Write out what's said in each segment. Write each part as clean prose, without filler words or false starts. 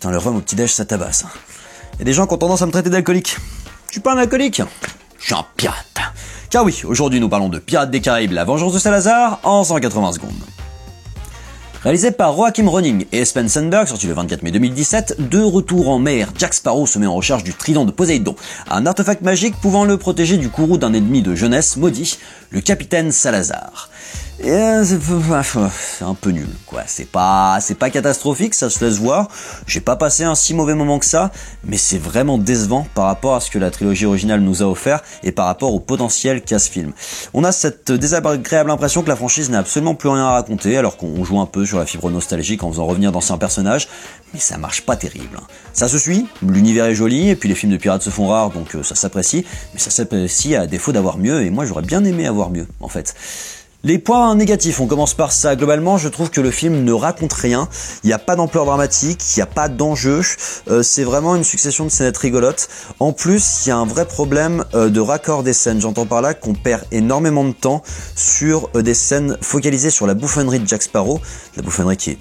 Putain, le rhum au petit-déj, ça tabasse. Il y a des gens qui ont tendance à me traiter d'alcoolique. Je suis pas un alcoolique, je suis un pirate. Car oui, aujourd'hui nous parlons de Pirates des Caraïbes, la vengeance de Salazar, en 180 secondes. Réalisé par Joachim Ronning et Espen Sandberg, sorti le 24 mai 2017, de retour en mer, Jack Sparrow se met en recherche du trident de Poséidon, un artefact magique pouvant le protéger du courroux d'un ennemi de jeunesse maudit, le capitaine Salazar. Et c'est un peu nul, quoi. C'est pas catastrophique, ça se laisse voir. J'ai pas passé un si mauvais moment que ça, mais c'est vraiment décevant par rapport à ce que la trilogie originale nous a offert et par rapport au potentiel qu'a ce film. On a cette désagréable impression que la franchise n'a absolument plus rien à raconter, alors qu'on joue un peu sur la fibre nostalgique en faisant revenir d'anciens personnages, mais ça marche pas terrible. Ça se suit, l'univers est joli, et puis les films de pirates se font rares, donc ça s'apprécie, mais ça s'apprécie à défaut d'avoir mieux, et moi j'aurais bien aimé avoir mieux, en fait. Les points négatifs, on commence par ça. Globalement, je trouve que le film ne raconte rien. Il n'y a pas d'ampleur dramatique, il n'y a pas d'enjeu. C'est vraiment une succession de scénettes rigolotes. En plus, il y a un vrai problème de raccord des scènes. J'entends par là qu'on perd énormément de temps sur des scènes focalisées sur la bouffonnerie de Jack Sparrow. La bouffonnerie qui est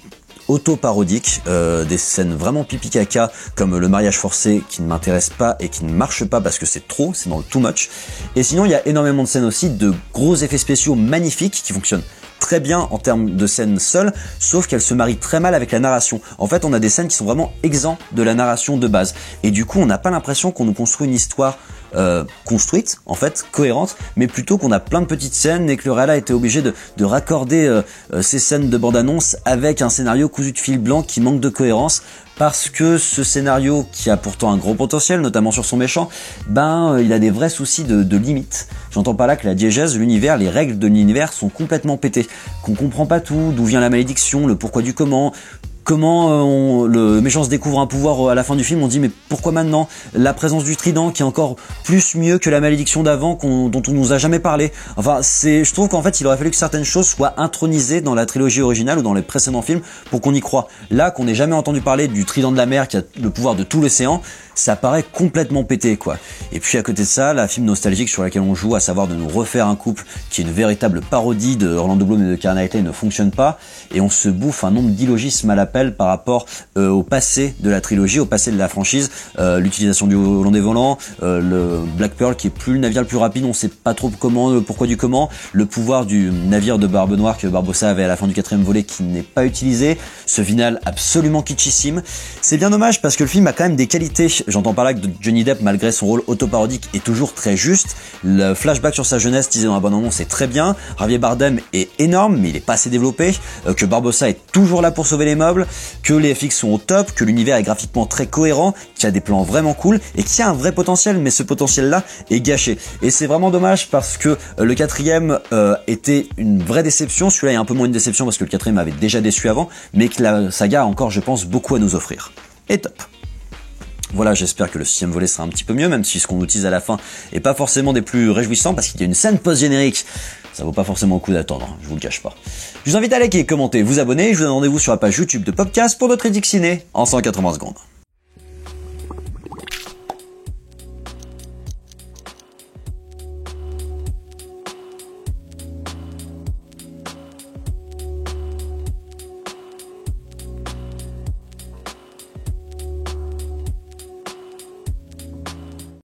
auto-parodique, des scènes vraiment pipi caca comme le mariage forcé qui ne m'intéresse pas et qui ne marche pas parce que c'est trop, c'est dans le too much. Et sinon il y a énormément de scènes aussi de gros effets spéciaux magnifiques qui fonctionnent très bien en termes de scènes seules, sauf qu'elles se marient très mal avec la narration. En fait on a des scènes qui sont vraiment exemptes de la narration de base et du coup on n'a pas l'impression qu'on nous construit une histoire construite, en fait, cohérente, mais plutôt qu'on a plein de petites scènes et que le réal a été obligé de raccorder ces scènes de bande-annonce avec un scénario cousu de fil blanc qui manque de cohérence parce que ce scénario qui a pourtant un gros potentiel, notamment sur son méchant, il a des vrais soucis de limites. J'entends pas là que la diégèse, l'univers, les règles de l'univers sont complètement pétées, qu'on comprend pas tout, d'où vient la malédiction, le pourquoi du comment le méchant se découvre un pouvoir à la fin du film, on dit mais pourquoi maintenant? La présence du trident qui est encore plus mieux que la malédiction d'avant dont on nous a jamais parlé. Enfin, je trouve qu'en fait il aurait fallu que certaines choses soient intronisées dans la trilogie originale ou dans les précédents films pour qu'on y croie. Là, qu'on n'ait jamais entendu parler du trident de la mer qui a le pouvoir de tout l'océan, ça paraît complètement pété, quoi. Et puis à côté de ça, la film nostalgique sur laquelle on joue, à savoir de nous refaire un couple qui est une véritable parodie de Orlando Bloom et de Keira Knightley, ne fonctionne pas, et on se bouffe un nombre d'illogismes à l'appel par rapport au passé de la trilogie, au passé de la franchise, l'utilisation du volant des volants, le Black Pearl qui est plus le navire le plus rapide, on sait pas trop comment, le pourquoi du comment, le pouvoir du navire de Barbe Noire que Barbossa avait à la fin du 4e volet qui n'est pas utilisé, ce final absolument kitschissime. C'est bien dommage parce que le film a quand même des qualités. J'entends par là que Johnny Depp, malgré son rôle autoparodique, est toujours très juste. Le flashback sur sa jeunesse teasé dans la bande-annonce c'est très bien. Javier Bardem est énorme, mais il est pas assez développé. Que Barbossa est toujours là pour sauver les meubles, que les FX sont au top, que l'univers est graphiquement très cohérent, qu'il y a des plans vraiment cool et qu'il y a un vrai potentiel, mais ce potentiel-là est gâché. Et c'est vraiment dommage parce que le 4e était une vraie déception. Celui-là est un peu moins une déception parce que le 4e avait déjà déçu avant, mais que la saga a encore, je pense, beaucoup à nous offrir. Et top. Voilà, j'espère que le 6e volet sera un petit peu mieux, même si ce qu'on utilise à la fin est pas forcément des plus réjouissants, parce qu'il y a une scène post-générique. Ça vaut pas forcément le coup d'attendre, je vous le cache pas. Je vous invite à liker, commenter, vous abonner, et je vous donne rendez-vous sur la page YouTube de Popcast pour d'autres critiques ciné en 180 secondes.